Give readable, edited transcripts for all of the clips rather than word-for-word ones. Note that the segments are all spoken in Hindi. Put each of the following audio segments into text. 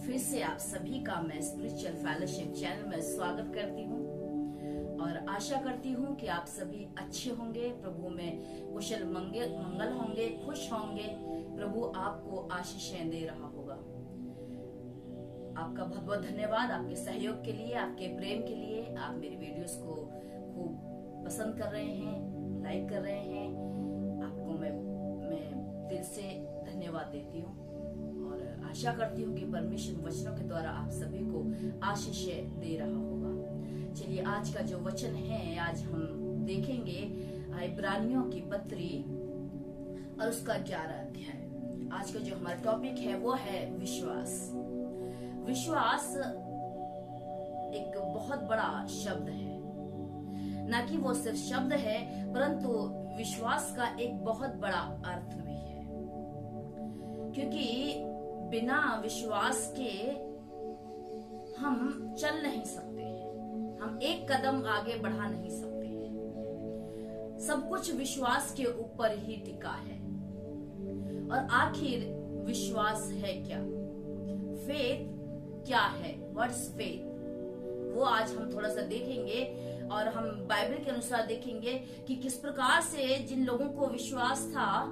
फिर से आप सभी का मैं स्पिरिचुअल फेलोशिप चैनल में स्वागत करती हूँ और आशा करती हूँ कि आप सभी अच्छे होंगे, प्रभु में कुशल मंगल होंगे, खुश होंगे। प्रभु आपको आशीषें दे रहा होगा। आपका बहुत बहुत धन्यवाद आपके सहयोग के लिए, आपके प्रेम के लिए। आप मेरी वीडियोस को खूब पसंद कर रहे हैं, लाइक कर रहे हैं। आपको मैं दिल से धन्यवाद देती हूँ और आशा करती हूँ कि परमेश्वर वचनों के द्वारा आप सभी को आशीषें दे रहा होगा। चलिए आज का जो वचन है, आज हम देखेंगे इब्रानियों की पत्री और उसका 11 अध्याय। आज का जो हमारा टॉपिक है वो है विश्वास। विश्वास एक बहुत बड़ा शब्द है, ना कि वो सिर्फ शब्द है परंतु विश्वास का एक बहुत बड़ा अर्थ भी है, क्योंकि बिना विश्वास के हम चल नहीं सकते हैं, हम एक कदम आगे बढ़ा नहीं सकते हैं। सब कुछ विश्वास के ऊपर ही टिका है। और आखिर विश्वास है क्या? फेथ क्या है? What's faith? वो आज हम थोड़ा सा देखेंगे और हम बाइबल के अनुसार देखेंगे कि किस प्रकार से जिन लोगों को विश्वास था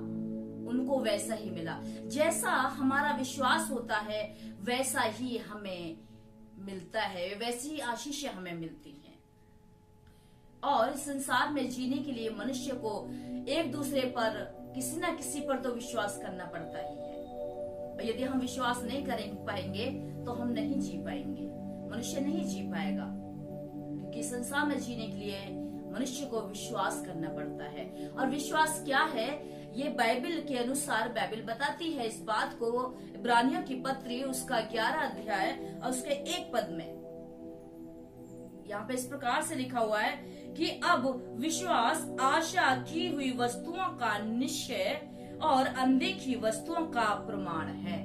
उनको वैसा ही मिला। जैसा हमारा विश्वास होता है वैसा ही हमें मिलता है, वैसी ही आशीषें हमें मिलती हैं। और इस संसार में जीने के लिए मनुष्य को एक दूसरे पर किसी न किसी पर तो विश्वास करना पड़ता ही है। और यदि हम विश्वास नहीं करें पाएंगे तो हम नहीं जी पाएंगे, मनुष्य नहीं जी पाएगा, क्योंकि संसार में जीने के लिए मनुष्य को विश्वास करना पड़ता है। और विश्वास क्या है ये बाइबल के अनुसार बाइबल बताती है इस बात को। इब्रानियों की पत्री उसका 11 अध्याय और उसके 1 पद में यहाँ पे इस प्रकार से लिखा हुआ है कि अब विश्वास आशा की हुई वस्तुओं का निश्चय और अनदेखी वस्तुओं का प्रमाण है।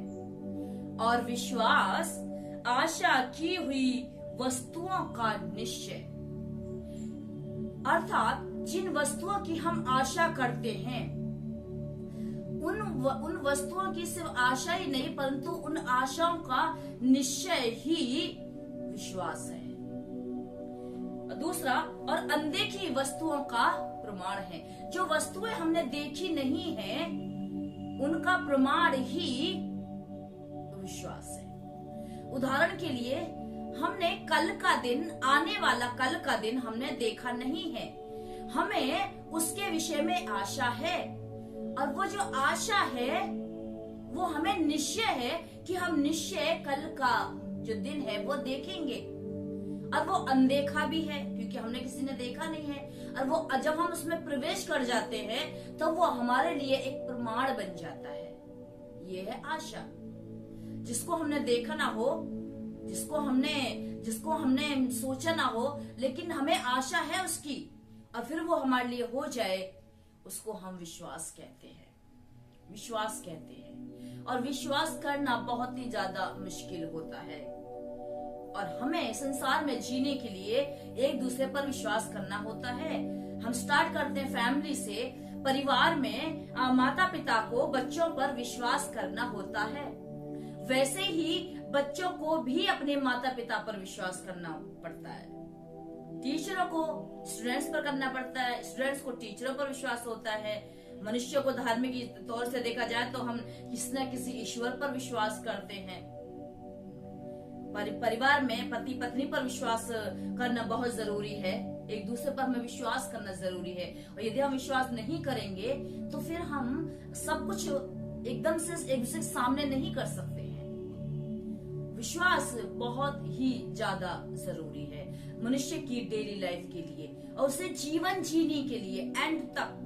और विश्वास आशा की हुई वस्तुओं का निश्चय, अर्थात जिन वस्तुओं की हम आशा करते हैं उन वस्तुओं की सिर्फ आशा ही नहीं परंतु उन आशाओं का निश्चय ही विश्वास है। दूसरा, और अनदेखी वस्तुओं का प्रमाण है। जो वस्तुएं हमने देखी नहीं है उनका प्रमाण ही विश्वास है। उदाहरण के लिए हमने कल का दिन, आने वाला कल का दिन हमने देखा नहीं है, हमें उसके विषय में आशा है। और वो जो आशा है वो हमें निश्चय है कि हम निश्चय कल का जो दिन है वो देखेंगे। और वो अनदेखा भी है क्योंकि हमने किसी ने देखा नहीं है। और वो जब हम उसमें प्रवेश कर जाते हैं तो वो हमारे लिए एक प्रमाण बन जाता है। ये है आशा। जिसको हमने देखा ना हो, जिसको हमने सोचा ना हो, लेकिन हमें आशा है उसकी और फिर वो हमारे लिए हो जाए, उसको हम विश्वास कहते हैं। विश्वास कहते हैं। और विश्वास करना बहुत ही ज्यादा मुश्किल होता है। और हमें संसार में जीने के लिए एक दूसरे पर विश्वास करना होता है। हम स्टार्ट करते हैं फैमिली से, परिवार में माता पिता को बच्चों पर विश्वास करना होता है। वैसे ही बच्चों को भी अपने माता पिता पर विश्वास करना पड़ता है। टीचरों को स्टूडेंट्स पर करना पड़ता है, स्टूडेंट्स को टीचरों पर विश्वास होता है। मनुष्य को धार्मिक तौर से देखा जाए तो हम किसी न किसी ईश्वर पर विश्वास करते हैं। परिवार में पति पत्नी पर विश्वास करना बहुत जरूरी है। एक दूसरे पर हमें विश्वास करना जरूरी है। और यदि हम विश्वास नहीं करेंगे तो फिर हम सब कुछ एकदम से एक दूसरे के सामने नहीं कर सकते हैं। विश्वास बहुत ही ज्यादा जरूरी है मनुष्य की डेली लाइफ के लिए और उसे जीवन जीने के लिए। एंड तक,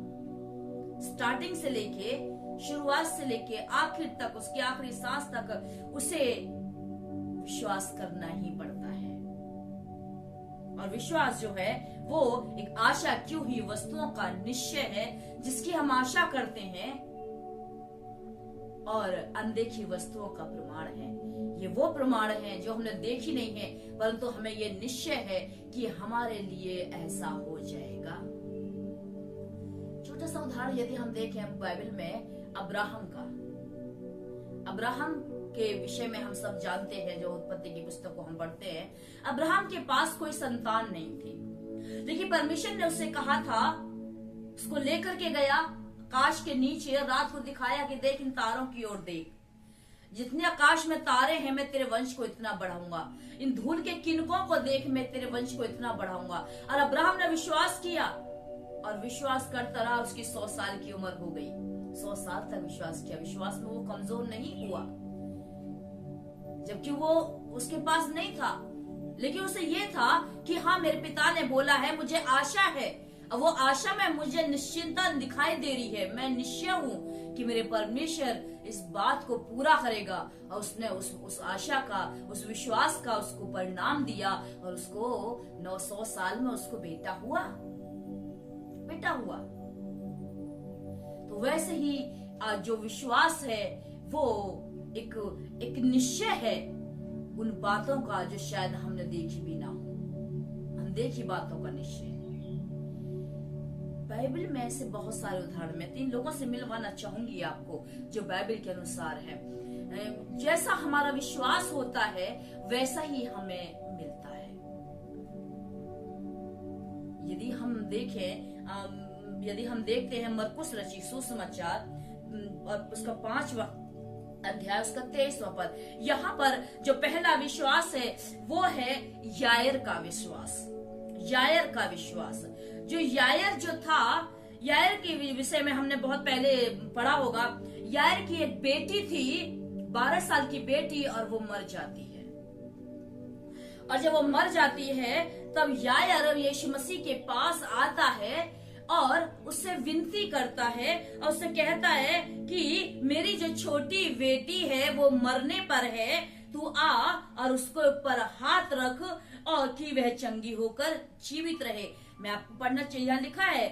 स्टार्टिंग से लेके, शुरुआत से लेके आखिर तक, उसकी आखिरी सांस तक उसे विश्वास करना ही पड़ता है। और विश्वास जो है वो एक आशा की हुई वस्तुओं का निश्चय है जिसकी हम आशा करते हैं, और अनदेखी वस्तुओं का प्रमाण है। ये वो प्रमाण है जो हमने देखी नहीं है परंतु हमें ये निश्चय है कि हमारे लिए ऐसा हो जाएगा। छोटा सा उदाहरण यदि हम देखें बाइबल में अब्राहम का, अब्राहम के विषय में हम सब जानते हैं, जो उत्पत्ति की पुस्तक को हम पढ़ते हैं। अब्राहम के पास कोई संतान नहीं थी, लेकिन परमेश्वर ने उससे कहा था, उसको लेकर के गया आकाश के नीचे, रात को दिखाया कि देख इन तारों की ओर देख, जितने आकाश में तारे हैं मैं तेरे वंश को इतना बढ़ाऊंगा, इन धूल के किनकों को देख मैं तेरे वंश को इतना बढ़ाऊंगा। और अब्राहम ने विश्वास किया और विश्वास करता रहा, उसकी 100 साल की उम्र हो गई। 100 साल तक विश्वास किया, विश्वास में वो कमजोर नहीं हुआ, जबकि वो उसके पास नहीं था, लेकिन उसे ये था कि हाँ मेरे पिता ने बोला है, मुझे आशा है, और वो आशा में मुझे निश्चिंतता दिखाई दे रही है। मैं निश्चय हूँ कि मेरे परमेश्वर इस बात को पूरा करेगा। और उसने उस आशा का, उस विश्वास का उसको परिणाम दिया, और उसको 900 साल में उसको बेटा हुआ। तो वैसे ही जो विश्वास है वो एक निश्चय है उन बातों का जो शायद हमने देखी भी ना हो, अनदेखी बातों का निश्चय। बाइबल में ऐसे बहुत सारे उदाहरण, मैं 3 लोगों से मिलवाना चाहूंगी आपको जो बाइबल के अनुसार है। जैसा हमारा विश्वास होता है वैसा ही हमें मिलता है। यदि हम देखते हैं मरकुस रचित सुसमाचार और उसका 5वां अध्याय, उसका 23वां पद, यहाँ पर जो पहला विश्वास है वो है यायर का विश्वास। यायर का विश्वास, जो यायर जो था, यायर के विषय में हमने बहुत पहले पढ़ा होगा। यायर की एक बेटी थी, 12 साल की बेटी, और वो मर जाती है। और जब वो मर जाती है तब यायर यीशु मसीह के पास आता है और उससे विनती करता है और उससे कहता है कि मेरी जो छोटी बेटी है वो मरने पर है, तू आ और उसके ऊपर हाथ रख और कि वह चंगी होकर जीवित रहे। मैं आपको पढ़ना चाहिए, यहाँ लिखा है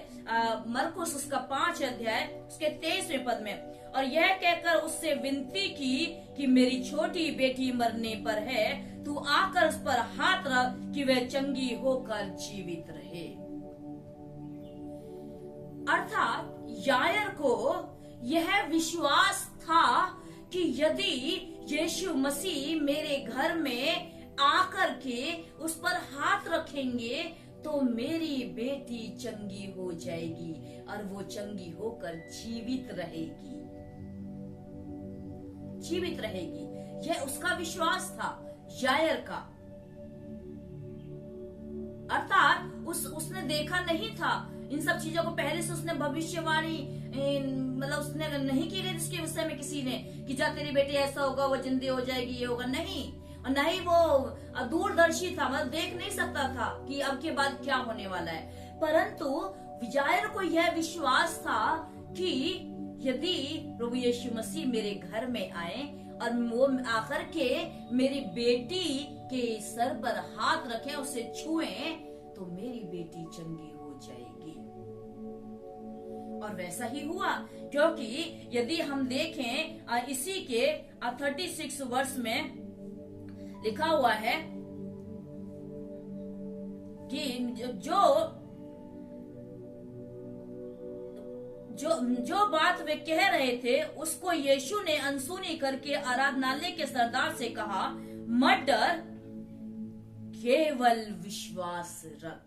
मरकुस उसका 5 अध्याय उसके 23वें पद में, और यह कहकर उससे विनती की कि मेरी छोटी बेटी मरने पर है, तू आकर उस पर हाथ रख कि वह चंगी होकर जीवित रहे। अर्थात यायर को यह विश्वास था कि यदि यीशु मसीह मेरे घर में आकर के उस पर हाथ रखेंगे तो मेरी बेटी चंगी हो जाएगी और वो चंगी होकर जीवित रहेगी। यह उसका विश्वास था यायर का। अर्थात उसने देखा नहीं था इन सब चीजों को, पहले से उसने भविष्यवाणी मतलब उसने नहीं की गई इसके विषय में किसी ने कि जा तेरी बेटी ऐसा होगा, वो जिंदी हो जाएगी, ये होगा, नहीं। और न ही वो दूरदर्शी था, मतलब देख नहीं सकता था कि अब के बाद क्या होने वाला है। परंतु यायर को यह विश्वास था कि यदि प्रभु यीशु मसीह मेरे घर में आए और वो आकर के मेरी बेटी के सर पर हाथ रखें, उसे छुएं, तो मेरी बेटी चंगी हो जाएगी। और वैसा ही हुआ, क्योंकि यदि हम देखें इसी के 36 वर्ष में लिखा हुआ है कि जो बात वे कह रहे थे उसको यीशु ने अनसुनी करके आराधनालय के सरदार से कहा, मत डर, केवल विश्वास रख।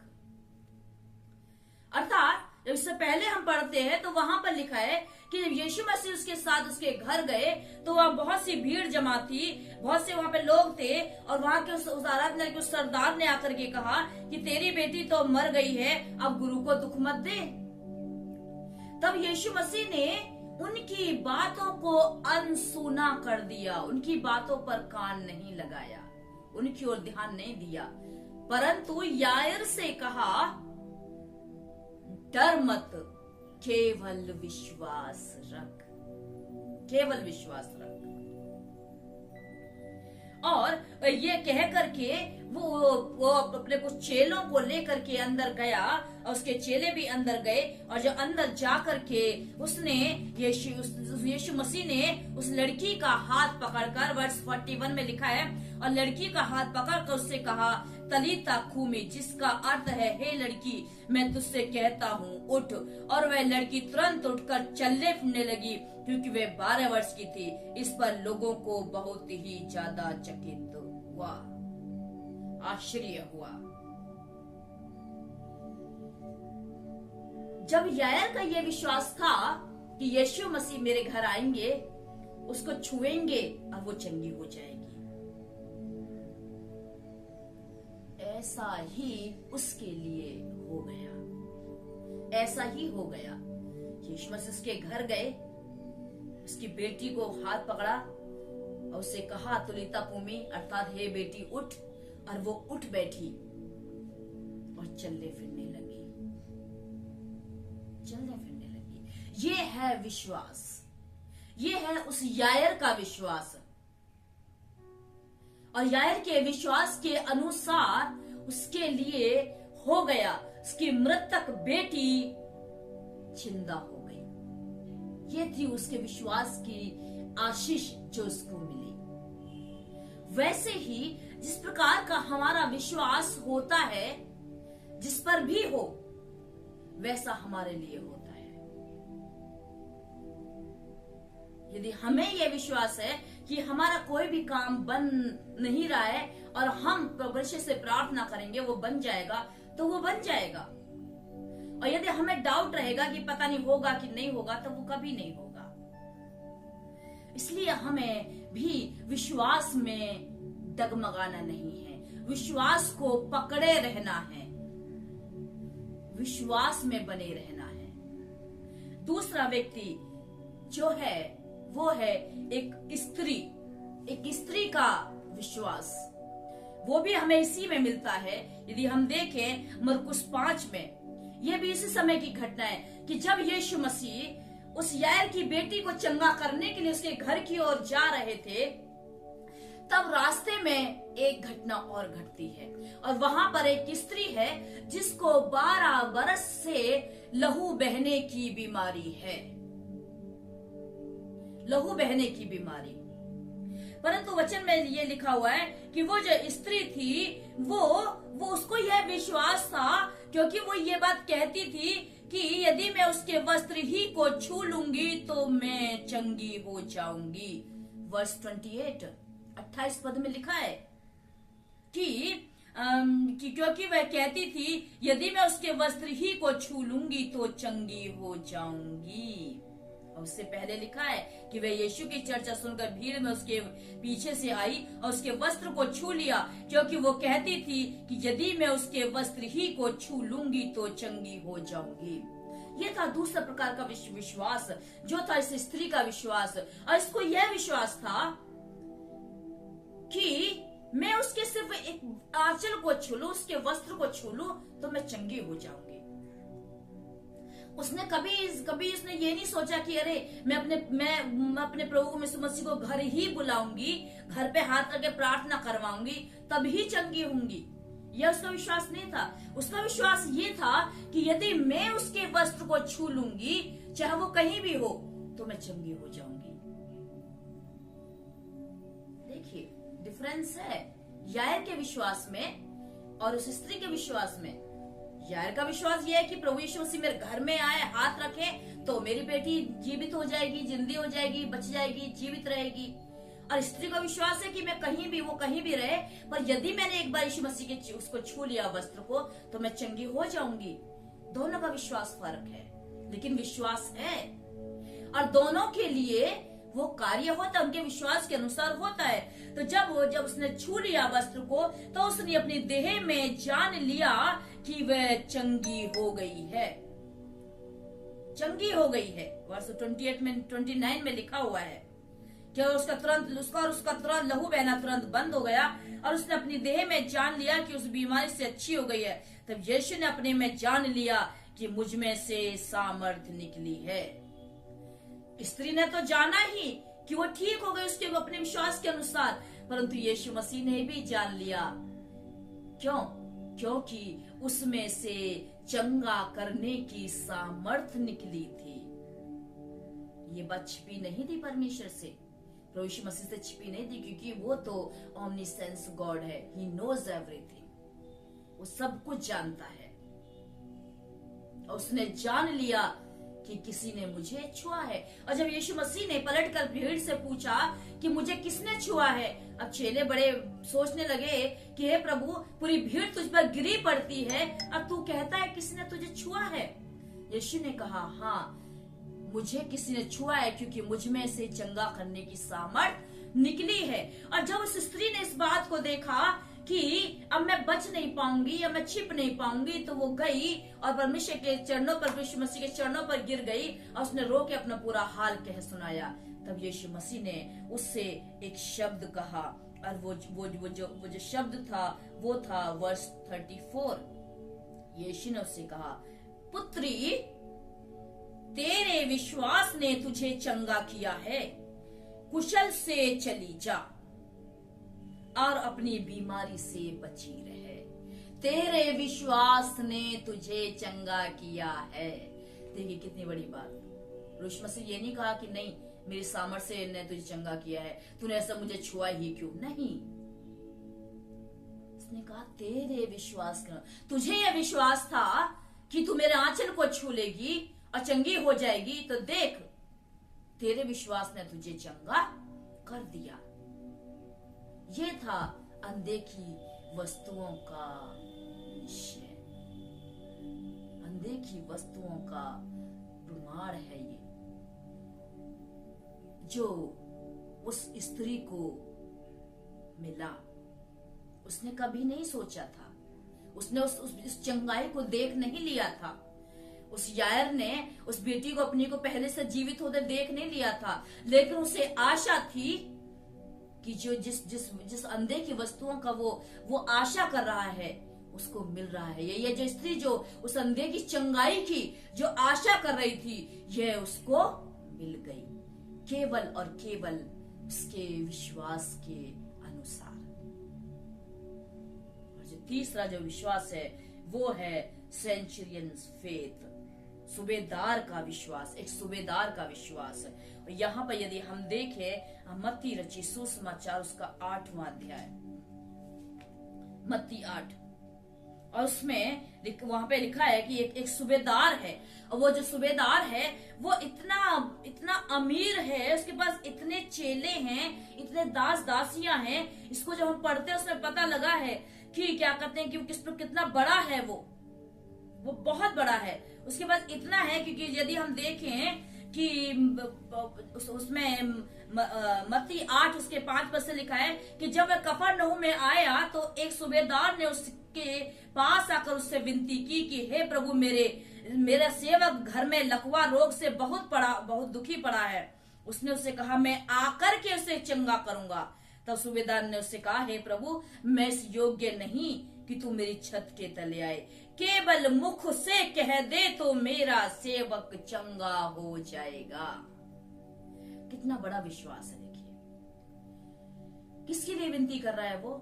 अर्थात जब इससे पहले हम पढ़ते हैं तो वहां पर लिखा है कि जब यीशु मसीह उसके साथ उसके घर गए तो वहां बहुत सी भीड़ जमा थी, बहुत से वहां पे लोग थे, और वहां के उस आराधनालय के उस सरदार ने आकर के कहा कि तेरी बेटी तो मर गई है, अब गुरु को दुख मत दे। तब यीशु मसीह ने उनकी बातों को अनसुना कर दिया, उनकी बातों पर कान नहीं लगाया, उनकी ओर ध्यान नहीं दिया, परंतु यायर से कहा, डर मत, केवल विश्वास रख, केवल विश्वास रख। और ये कह करके वो अपने कुछ चेलों को लेकर के अंदर गया, और उसके चेले भी अंदर गए, और जब अंदर जा करके उसने यीशु मसीह ने उस लड़की का हाथ पकड़कर, वर्ष 41 में लिखा है, और लड़की का हाथ पकड़कर उससे कहा तलीता कूमी, जिसका अर्थ है हे लड़की मैं तुझसे कहता हूँ उठ। और वह लड़की तुरंत उठकर चलने फिरने लगी, क्योंकि वह 12 वर्ष की थी। इस पर लोगों को बहुत ही ज्यादा चकित हुआ, आश्चर्य हुआ। जब यायर का यह विश्वास था कि यीशु मसीह मेरे घर आएंगे, उसको छुएंगे और वो चंगी हो जाएगी, ऐसा ही उसके लिए हो गया। ऐसा ही हो गया। यीशु मसीह उसके घर गए, उसकी बेटी को हाथ पकड़ा और उससे कहा तुलिता कूमी, अर्थात हे बेटी उठ। और वो उठ बैठी और चलने फिरने लगी, चलने फिरने लगी। ये है विश्वास, ये है उस यायर का विश्वास। और यायर के विश्वास के अनुसार उसके लिए हो गया। उसकी मृतक बेटी जिंदा हो गई। ये थी उसके विश्वास की आशीष जो उसको मिली। वैसे ही जिस प्रकार का हमारा विश्वास होता है, जिस पर भी हो, वैसा हमारे लिए होता है। यदि हमें यह विश्वास है कि हमारा कोई भी काम बन नहीं रहा है और हम परमेश्वर से प्रार्थना करेंगे वो बन जाएगा, तो वो बन जाएगा। और यदि हमें डाउट रहेगा कि पता नहीं होगा कि नहीं होगा, तो वो कभी नहीं होगा। इसलिए हमें भी विश्वास में डगमगाना नहीं है, विश्वास को पकड़े रहना है, विश्वास में बने रहना है। दूसरा व्यक्ति जो है वो है एक स्त्री, एक स्त्री का विश्वास। वो भी हमें इसी में मिलता है। यदि हम देखें मरकुस 5 में, यह भी इसी समय की घटना है कि जब यीशु मसीह उस यायर की बेटी को चंगा करने के लिए उसके घर की ओर जा रहे थे, तब रास्ते में एक घटना और घटती है। और वहां पर एक स्त्री है जिसको 12 बरस से लहू बहने की बीमारी है, लहू बहने की बीमारी। परंतु वचन में ये लिखा हुआ है कि वो जो स्त्री थी वो उसको यह विश्वास था, क्योंकि वो ये बात कहती थी कि यदि मैं उसके वस्त्र ही को छू लूंगी तो मैं चंगी हो जाऊंगी। वर्स 28 पद में लिखा है कि क्योंकि वह कहती थी यदि मैं उसके वस्त्र ही को छू लूंगी तो चंगी हो जाऊंगी। और उससे पहले लिखा है कि वह यीशु की चर्चा सुनकर भीड़ में उसके पीछे से आई और उसके वस्त्र को छू लिया, क्योंकि वो कहती थी कि यदि मैं उसके वस्त्र ही को छू लूंगी तो चंगी हो जाऊंगी। ये था दूसरा प्रकार का विश्वास, जो था इस स्त्री का विश्वास। और इसको यह विश्वास था कि मैं उसके सिर्फ एक आंचल को छू लूं, उसके वस्त्र को छू लूं तो मैं चंगी हो जाऊंगी। उसने कभी इसने ये नहीं सोचा कि अरे मैं अपने प्रभु यीशु मसीह को घर ही बुलाऊंगी, घर पे हाथ रख के प्रार्थना करवाऊंगी, तभी चंगी होंगी। यह उसका विश्वास नहीं था। उसका विश्वास ये था कि यदि मैं उसके वस्त्र को छू लूंगी, चाहे वो कहीं भी हो, तो मैं चंगी हो जाऊंगी। देखिए डिफरेंस है यायर के विश्वास में और उस स्त्री के विश्वास में। यायर का विश्वास यह है कि प्रभु यीशु मसीह मेरे घर में आए, हाथ रखे तो मेरी बेटी जीवित हो जाएगी, जिंदी हो जाएगी, बच जाएगी, जीवित रहेगी। और स्त्री का विश्वास है कि मैं कहीं भी, वो कहीं भी रहे, पर यदि मैंने एक बार यीशु मसीह के उसको छू लिया वस्त्र को तो मैं चंगी हो जाऊंगी। दोनों का विश्वास फर्क है, लेकिन विश्वास है। और दोनों के लिए वो कार्य होता है, उनके विश्वास के अनुसार होता है। तो जब उसने छू लिया वस्त्र को तो उसने अपनी देह में जान लिया कि वह चंगी हो गई है, चंगी हो गई है। वर्ष 29 में लिखा हुआ है कि उसका तुरंत लहू बहना तुरंत बंद हो गया और उसने अपनी देह में जान लिया कि उस बीमारी से अच्छी हो गई है। तब यीशु ने अपने में जान लिया कि मुझ में से सामर्थ्य निकली है। स्त्री ने तो जाना ही कि वो ठीक हो गई उसके अपने विश्वास के अनुसार, परंतु यीशु मसीह ने भी जान लिया। क्यों? क्योंकि उसमें से चंगा करने की सामर्थ्य निकली थी। ये बात छिपी नहीं थी परमेश्वर से, प्रभु यीशु मसीह से छिपी नहीं थी, क्योंकि वो तो ओमनीसेंस गॉड है, ही नोज एवरीथिंग। वो सब कुछ जानता है। और उसने जान लिया कि किसी ने मुझे छुआ है। और जब यीशु मसीह ने पलटकर भीड़ से पूछा कि मुझे किसने छुआ है, अब चेले बड़े सोचने लगे कि हे प्रभु, पूरी भीड़ तुझ पर गिरी पड़ती है, अब तू कहता है किसी ने तुझे छुआ है। यीशु ने कहा, हाँ, मुझे किसी ने छुआ है, क्योंकि मुझ में से चंगा करने की सामर्थ निकली है। और जब उस स्त्री ने इस बात को देखा कि अब मैं बच नहीं पाऊंगी, अब मैं छिप नहीं पाऊंगी, तो वो गई और परमेश्वर के चरणों पर, यीशु मसीह के चरणों पर गिर गई और उसने रो के अपना पूरा हाल कह सुनाया। तब यीशु मसीह ने उससे एक शब्द कहा, और वो जो शब्द था वो था वर्स 34। यीशु ने उससे कहा, पुत्री, तेरे विश्वास ने तुझे चंगा किया है, कुशल से चली जा और अपनी बीमारी से बची रहे। तेरे विश्वास ने तुझे चंगा किया है। देखिए कितनी बड़ी बात। यीशु मसीह ये नहीं कहा कि नहीं, मेरी सामर्थ्य ने तुझे चंगा किया है, तूने ऐसा मुझे छुआ ही क्यों, नहीं। उसने कहा तेरे विश्वास का, तुझे यह विश्वास था कि तू मेरे आंचल को छू लेगी और चंगी हो जाएगी, तो देख, तेरे विश्वास ने तुझे चंगा कर दिया। ये था अनदेखी वस्तुओं का निश्चय, अनदेखी वस्तुओं का प्रमाण है ये, जो उस स्त्री को मिला। उसने कभी नहीं सोचा था, उसने उस चंगाई को देख नहीं लिया था। उस यायर ने उस बेटी को, अपनी को पहले से जीवित होते देख नहीं लिया था, लेकिन उसे आशा थी कि जो जिस अंधे की वस्तुओं का वो आशा कर रहा है उसको मिल रहा है। ये जो स्त्री जो उस अंधे की चंगाई की जो आशा कर रही थी, यह उसको मिल गई, केवल और केवल उसके विश्वास के अनुसार। और जो तीसरा जो विश्वास है वो है सेंचुरियंस फेथ, सूबेदार का विश्वास, एक सूबेदार का विश्वास। और यहाँ पर यदि हम देखें मत्ती रची सुसमाचार उसका 8वां अध्याय, मत्ती 8, और उसमें वहां पे लिखा है कि एक सूबेदार है, और वो जो सूबेदार है वो इतना अमीर है, उसके पास इतने चेले हैं, इतने दास दासियां हैं। इसको जब हम पढ़ते हैं उसमें पता लगा है कि क्या कहते हैं कि कितना बड़ा है, वो बहुत बड़ा है। उसके पास इतना है क्योंकि यदि हम देखें कि उसमें मत्ती 8 उसके 5 पद से लिखा है कि जब वह कफरनहूम में आया तो एक सूबेदार ने उसके पास आकर उससे विनती की कि हे प्रभु, मेरा सेवक घर में लकवा रोग से बहुत दुखी पड़ा है। उसने उससे कहा, मैं आकर के उसे चंगा करूंगा। तब सूबेदार ने उससे कहा, हे प्रभु, मैं इस योग्य नहीं कि तू मेरी छत के तले आए, केवल मुख से कह दे तो मेरा सेवक चंगा हो जाएगा। कितना बड़ा विश्वास है। देखिए किसके लिए विनती कर रहा है वो?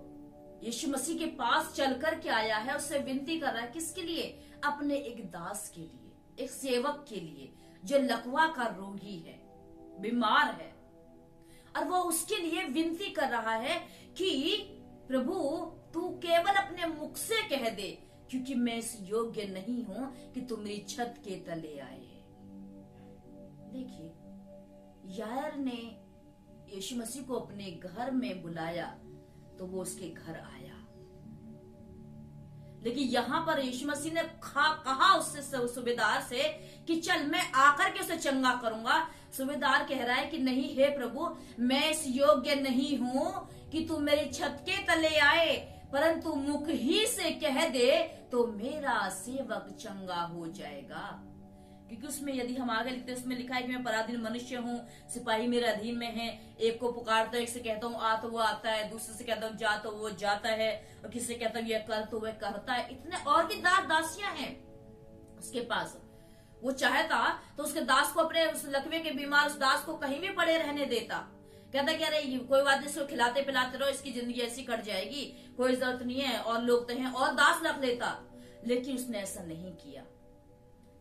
यीशु मसीह के पास चल कर के आया है, उससे विनती कर रहा है। किसके लिए? अपने एक दास के लिए, एक सेवक के लिए जो लकवा का रोगी है, बीमार है, और वो उसके लिए विनती कर रहा है कि प्रभु तू केवल अपने मुख से कह दे, क्योंकि मैं इस योग्य नहीं हूं कि तू मेरी छत के तले आए। देखिए, यायर ने यीशु मसीह को अपने घर में बुलाया तो वो उसके घर आया, लेकिन यहां पर यीशु मसीह ने कहा उससे, सूबेदार से, कि चल मैं आकर के उसे चंगा करूंगा। सूबेदार कह रहा है कि नहीं, हे प्रभु, मैं इस योग्य नहीं हूं कि तू मेरी छत के तले आए, परंतु मुख ही से कह दे तो मेरा सेवक चंगा हो जाएगा। क्योंकि उसमें यदि हम आगे लिखते हैं, उसमें लिखा है कि मैं पराधीन मनुष्य हूँ, सिपाही मेरे अधीन में है, एक को पुकारता हूँ, एक से कहता हूँ आ तो वो आता है, दूसरे से कहता हूँ जा तो वो जाता है, और किसी से कहता हूँ यह कर तो वह करता है। इतने और भी दास दासियां हैं उसके पास। वो चाहता तो उसके दास को, अपने उस लकवे के बीमार उस दास को कहीं भी पड़े रहने देता, कहता कि अरे कोई बात नहीं, इसको खिलाते पिलाते रहो, इसकी जिंदगी ऐसी कट जाएगी, कोई जरूरत नहीं है, और लोग तो हैं, और दास रख लेता। लेकिन उसने ऐसा नहीं किया,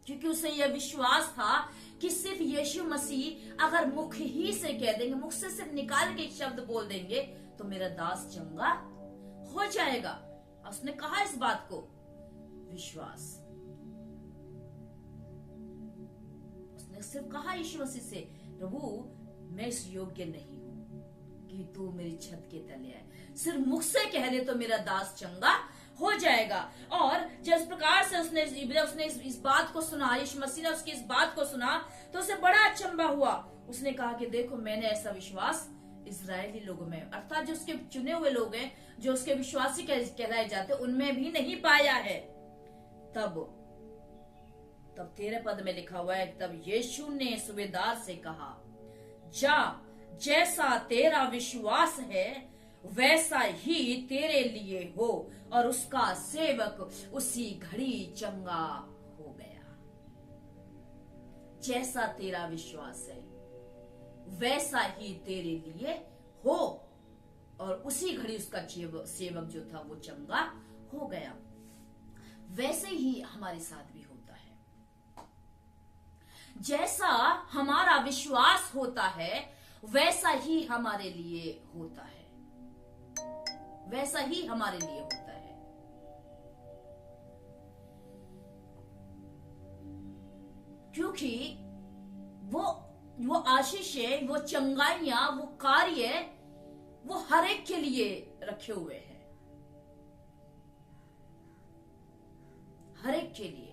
क्योंकि उसे यह विश्वास था कि सिर्फ यीशु मसीह अगर मुख ही से कह देंगे, मुख से सिर्फ निकाल के शब्द बोल देंगे, तो मेरा दास चंगा हो जाएगा। उसने कहा इस बात को, विश्वास। उसने सिर्फ कहा यीशु मसीह से, प्रभु मैं इस योग्य नहीं हूं कि तू मेरी छत के तले आए, सिर्फ मुख से कह दे तो मेरा दास चंगा हो जाएगा। और जिस प्रकार से उसने इस बात को सुना, यीशु मसीह ने उसकी इस बात को सुना तो उसे बड़ा अचंभा हुआ। उसने कहा कि देखो मैंने ऐसा विश्वास इजरायली लोगों में, अर्थात जो उसके चुने हुए लोग हैं, जो उसके विश्वासी कहलाए जाते, उनमें भी नहीं पाया है। तब 13 पद में लिखा हुआ है, तब यीशु ने सूबेदार से कहा, जा, जैसा तेरा विश्वास है वैसा ही तेरे लिए हो। और उसका सेवक उसी घड़ी चंगा हो गया। जैसा तेरा विश्वास है वैसा ही तेरे लिए हो, और उसी घड़ी उसका सेवक जो था वो चंगा हो गया। वैसे ही हमारे साथ भी होता है। जैसा हमारा विश्वास होता है वैसा ही हमारे लिए होता है, वैसा ही हमारे लिए होता है। क्योंकि वो आशीषें, वो चंगाइयां, वो कार्य वो हर एक के लिए रखे हुए हैं, हर एक के लिए।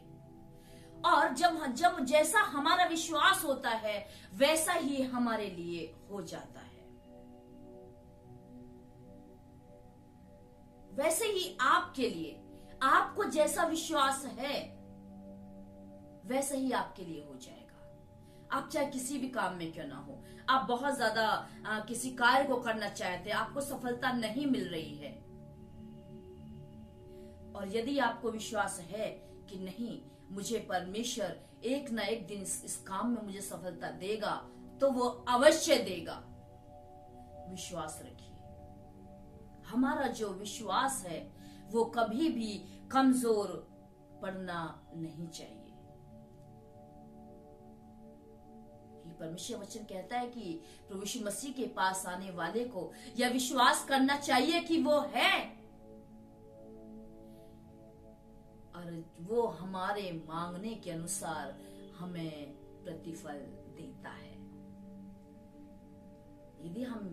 और जब जैसा हमारा विश्वास होता है वैसा ही हमारे लिए हो जाता है। वैसे ही आपके लिए, आपको जैसा विश्वास है वैसा ही आपके लिए हो जाएगा। आप चाहे किसी भी काम में क्यों ना हो, आप बहुत ज्यादा किसी कार्य को करना चाहते हैं, आपको सफलता नहीं मिल रही है, और यदि आपको विश्वास है कि नहीं मुझे परमेश्वर एक ना एक दिन इस काम में मुझे सफलता देगा, तो वो अवश्य देगा। विश्वास रखिए। हमारा जो विश्वास है वो कभी भी कमजोर पड़ना नहीं चाहिए। परमेश्वर वचन कहता है कि प्रभु यीशु मसीह के पास आने वाले को यह विश्वास करना चाहिए कि वो है, और वो हमारे मांगने के अनुसार हमें प्रतिफल देता है। यदि हम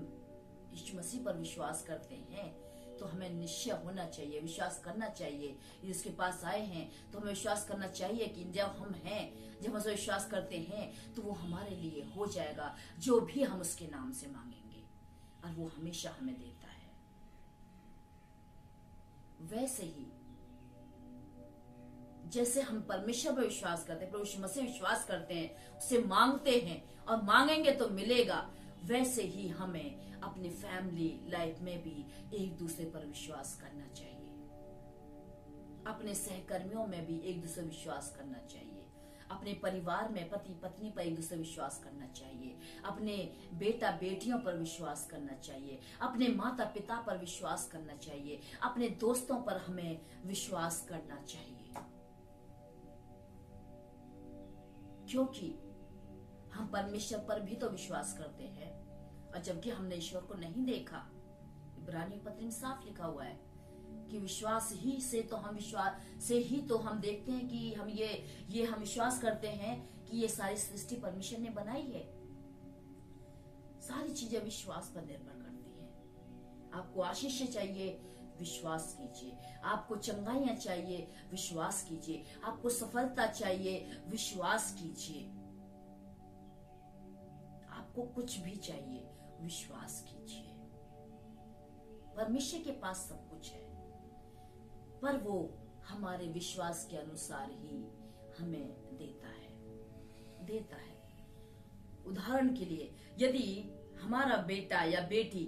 यीशु मसीह पर विश्वास करते हैं तो हमें निश्चय होना चाहिए, विश्वास करना चाहिए। यदि उसके पास आए हैं तो हमें विश्वास करना चाहिए कि जब हम उसे विश्वास करते हैं तो वो हमारे लिए हो जाएगा, जो भी हम उसके नाम से मांगेंगे, और वो हमेशा हमें देता है। वैसे ही जैसे हम परमेश्वर पर विश्वास करते हैं, प्रभु यीशु मसीह विश्वास करते हैं, उससे मांगते हैं और मांगेंगे तो मिलेगा, वैसे ही हमें अपनी फैमिली लाइफ में भी एक दूसरे पर विश्वास करना चाहिए। अपने सहकर्मियों में भी एक दूसरे विश्वास करना चाहिए। अपने परिवार में पति पत्नी पर एक दूसरे विश्वास करना चाहिए। अपने बेटा बेटियों पर विश्वास करना चाहिए। अपने माता पिता पर विश्वास करना चाहिए। अपने दोस्तों पर हमें विश्वास करना चाहिए, क्योंकि हम परमेश्वर पर भी तो विश्वास करते हैं, और जबकि हमने ईश्वर को नहीं देखा। इब्रानी पत्री में साफ लिखा हुआ है कि विश्वास ही से तो हम देखते हैं कि हम ये हम विश्वास करते हैं कि ये सारी सृष्टि परमेश्वर ने बनाई है। सारी चीजें विश्वास पर निर्भर करती हैं। आपको आशीष चाहिए, विश्वास कीजिए। आपको चंगाइयां चाहिए, विश्वास कीजिए। आपको सफलता चाहिए, विश्वास कीजिए। आपको कुछ भी चाहिए, विश्वास कीजिए। परमेश्वर के पास सब कुछ है, पर वो हमारे विश्वास के अनुसार ही हमें देता है। उदाहरण के लिए, यदि हमारा बेटा या बेटी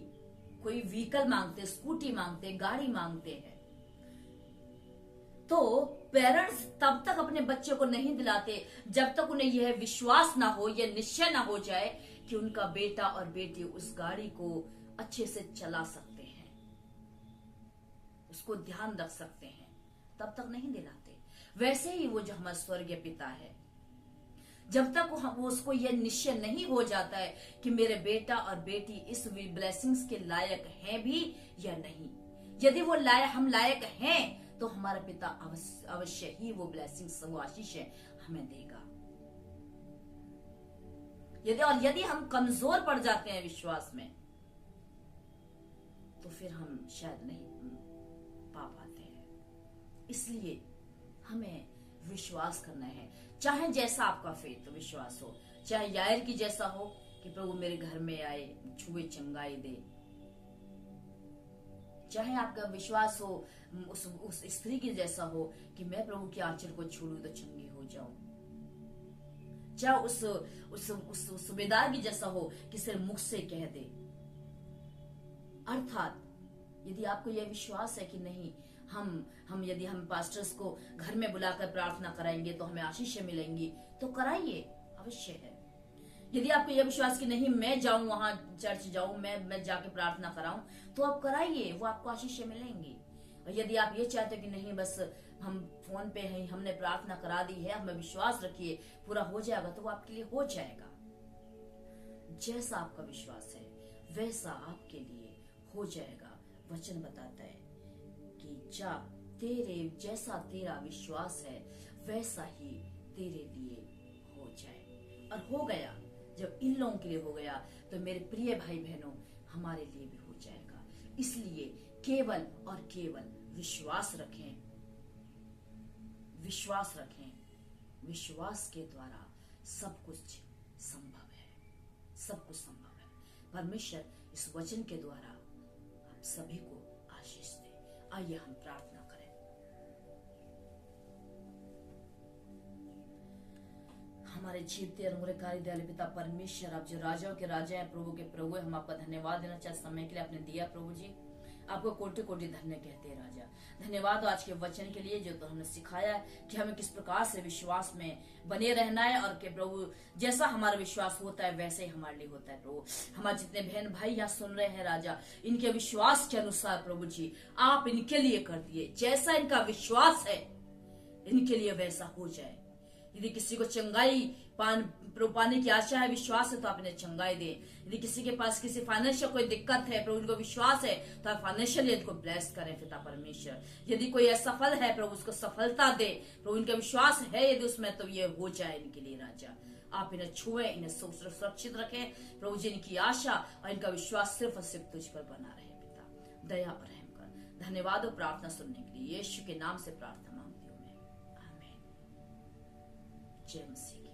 कोई व्हीकल मांगते, स्कूटी मांगते, गाड़ी मांगते हैं, तो पेरेंट्स तब तक अपने बच्चे को नहीं दिलाते जब तक उन्हें यह विश्वास ना हो, यह निश्चय ना हो जाए कि उनका बेटा और बेटी उस गाड़ी को अच्छे से चला सकते हैं, उसको ध्यान रख सकते हैं, तब तक नहीं दिलाते। वैसे ही वो जो हमारा स्वर्गीय पिता है, जब तक वो उसको यह निश्चय नहीं हो जाता है कि मेरे बेटा और बेटी इस ब्लेसिंग्स के लायक हैं भी या नहीं। यदि हम लायक हैं तो हमारा पिता अवश्य ही वो ब्लेसिंग्स, वो आशीष हमें देगा। यदि हम कमजोर पड़ जाते हैं विश्वास में, तो फिर हम शायद नहीं पा पाते हैं। इसलिए हमें विश्वास करना है, चाहे जैसा आपका फेथ विश्वास हो, चाहे यायर की जैसा हो कि प्रभु मेरे घर में आए, छुए, चंगाई दे, चाहे आपका विश्वास हो उस स्त्री की जैसा हो कि मैं प्रभु के आंचल को छू तो चंगी हो जाऊं, चाहे उस सूबेदार की जैसा हो कि सिर्फ मुख से कह दे। अर्थात यदि आपको यह विश्वास है कि नहीं, यदि हम पास्टर्स को घर में बुलाकर प्रार्थना कराएंगे तो हमें आशीष मिलेंगी, तो कराइए, अवश्य है। यदि आपको यह विश्वास कि नहीं मैं जाऊं, वहां चर्च जाऊं, मैं जाके प्रार्थना कराऊं, तो आप कराइए, वो आपको आशीष मिलेंगी। और यदि आप ये चाहते हो कि नहीं बस हम फोन पे हैं, हमने प्रार्थना करा दी है, हमें विश्वास रखिए पूरा हो जाएगा, तो वो आपके लिए हो जाएगा। जैसा आपका विश्वास है वैसा आपके लिए हो जाएगा। वचन बताता है कि जैसा तेरा विश्वास है वैसा ही तेरे लिए हो जाए। और हो गया, जब इन लोगों के लिए हो गया तो मेरे प्रिय भाई बहनों हमारे लिए भी हो जाएगा। इसलिए केवल और केवल विश्वास रखें, विश्वास रखें। विश्वास के द्वारा सब कुछ संभव है, सब कुछ संभव है। परमेश्वर इस वचन के द्वारा आप सभी को आशीष दे। आइए हम प्रार्थना करें। हमारे जीवते अनुग्रहकारी दयालु पिता परमेश्वर, आप जो राजाओं के राजा हैं, प्रभु के प्रभु, हम आपका धन्यवाद देना चाहते समय के लिए आपने दिया। प्रभु जी आपको कोटि कोटि धन्य कहते हैं राजा। धन्यवाद आज के वचन के लिए जो तो हमने सिखाया कि हमें किस प्रकार से विश्वास में बने रहना है, और कि प्रभु जैसा हमारा विश्वास होता है वैसे ही हमारे लिए होता है। प्रभु हमारे जितने बहन भाई यहाँ सुन रहे हैं राजा, इनके विश्वास के अनुसार प्रभु जी आप इनके लिए कर दिए, जैसा इनका विश्वास है इनके लिए वैसा हो जाए। यदि किसी को चंगाई पाने की आशा है, विश्वास है, तो आप इन्हें चंगाई दे। यदि किसी के पास किसी फाइनेंशियल कोई दिक्कत है, प्रभु उनको विश्वास है, तो आप फाइनेंशियली इनको ब्लेस करें पिता परमेश्वर। यदि कोई असफल है प्रभु उसको सफलता दे, प्रभु इनका विश्वास है यदि उसमें, तो ये हो जाए इनके लिए राजा। आप इन्हें छुए, इन्हें सुरक्षित रखें प्रभु जी। इनकी आशा और इनका विश्वास सिर्फ और सिर्फ तुझ पर बना रहे पिता। दया और रहम कर। धन्यवाद और प्रार्थना सुनने के लिए यीशु के नाम से प्रार्थना मांगती हूँ मैं, आमीन। जय मसीह।